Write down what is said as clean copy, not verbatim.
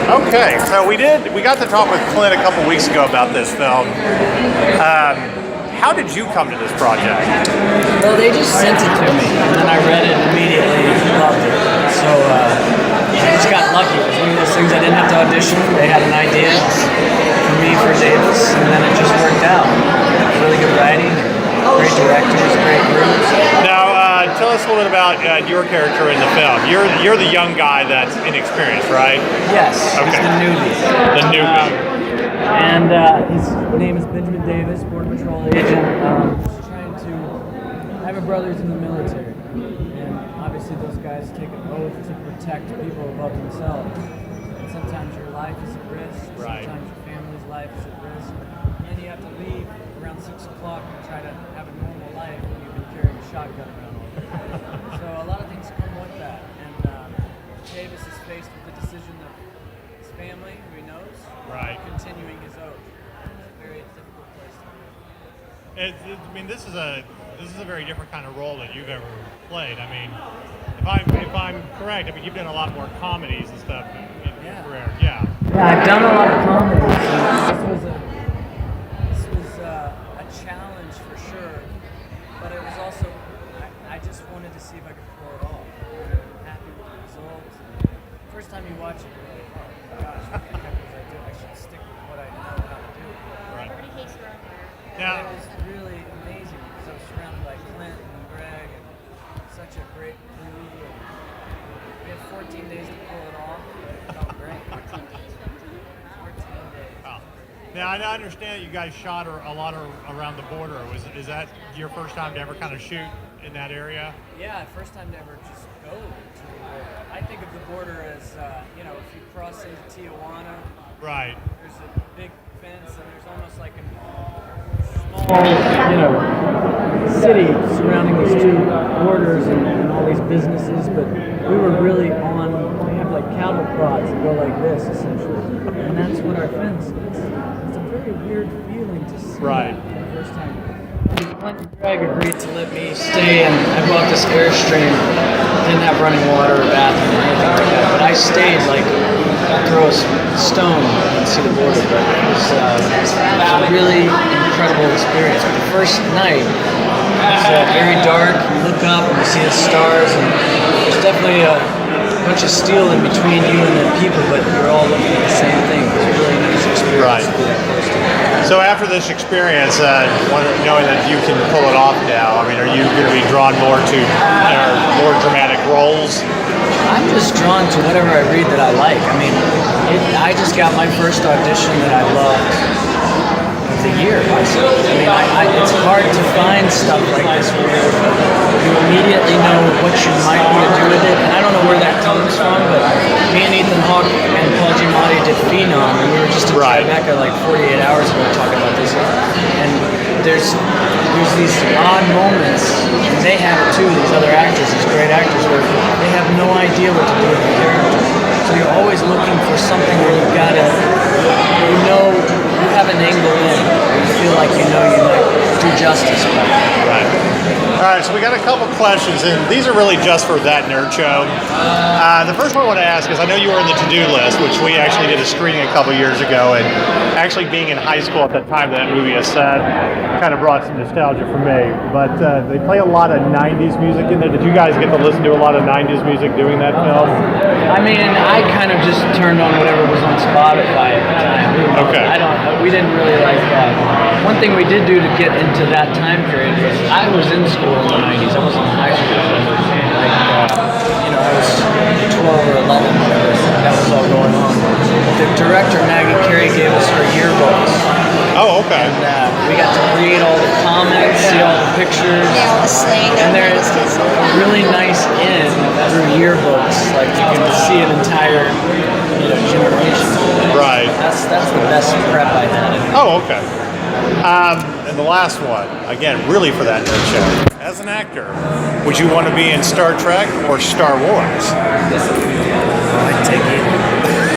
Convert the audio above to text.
Okay, so we got to talk with Clint a couple weeks ago about this film. How did you come to this project? Well, they just sent it to me, and then I read it immediately and loved it. So I just got lucky. It was one of those things I didn't have to audition. They had an idea for me for Davis, and then it just worked out. Really good writing, great directors, great groups. Now, tell us a little bit about your character in the film. You're the young guy that's inexperienced, right? Yes, Okay. he's the newbie. The newbie. And his name is Benjamin Davis, Border Patrol agent. He's trying to. I have a brother who's in the military, and obviously those guys take an oath to protect people above themselves. And sometimes your life is at risk. Right. Sometimes your family's life is at risk, and you have to leave around 6 o'clock and try to have a normal life when you've been carrying a shotgun around all day. So a lot of things come with that, and Davis is faced with the decision of his family, who he knows, Right. continuing his oath. It's a very difficult place to be. I mean, this is a very different kind of role that you've ever played. I mean, if I'm correct, I mean you've done a lot more comedies and stuff in your career. Yeah. Yeah, I've done a lot of comedies. And this was a challenge for sure, but it was also I just wanted to see if I could pull it off. I'm happy with the results. First time you watch it, you're like, oh gosh, what the heck was I doing? I should stick with what I know how to do. Right. And it was really amazing because I was surrounded by Clint and Greg and such a great crew. And we had 14 days to pull it off. It felt great. 14 days. Oh. Now I understand you guys shot a lot around the border. Is that your first time to ever kind of shoot in that area? Yeah, first time to ever just go to the border. I think of the border as if you cross into Tijuana, Right. there's a big fence and there's almost like a small, city surrounding these two borders and all these businesses, but we were really we have like cattle prods that go like this essentially, and that's what our fence is. It's a very weird feeling to see Right. that for the first time. Clint and Greg agreed to let me stay, and I bought this Airstream. Didn't have running water or bathroom or anything like that, but I stayed like I'd throw a stone and see the border. But it was a really incredible experience. But the first night was very dark. You look up and you see the stars, and there's definitely a bunch of steel in between you and the people, but you're all looking at the same thing. It was a really nice experience Right. to be that close to it. So after this experience, knowing that you can pull it off now, I mean, are you going to be drawn more to more dramatic roles? I'm just drawn to whatever I read that I like. I mean, I just got my first audition that I loved of the year. I mean, it's hard to find stuff like this where you immediately know what you might be to do with it. And I don't know where that comes from, but me and Ethan Hawke and Paul Giamatti did Phenom, and we were just in Tribeca like 48 hours ago talking about this. And there's these odd moments, and they have it too, these other actors, these great actors, where they have no idea what to do with the character. So you're always looking for something where you've got to, you have an angle in, where you feel like you might do justice by it. Right. All right, so we got a couple questions, and these are really just for That Nerd Show. The first one I want to ask is, I know you were in the to-do list, which we actually did a screening a couple years ago, and actually being in high school at the time that movie is set kind of brought some nostalgia for me. But they play a lot of 90s music in there. Did you guys get to listen to a lot of 90s music doing that film? I mean, I kind of just turned on whatever was on Spotify at the time. Okay. We didn't really like that. One thing we did do to get into that time period was I was in school in the 90s. I wasn't in high school. I was 12 or 11 when that was all going on. The director, Maggie Carey, gave us her yearbooks. Oh, okay. And we got to read all the comments, see all the pictures. Yeah, all the slang. And there's a really nice in through yearbooks. Like you can see an entire generation. Right. That's the best prep I had. Oh, okay. And the last one, again, really for That Nerd Show. As an actor, would you want to be in Star Trek or Star Wars? I'd take either.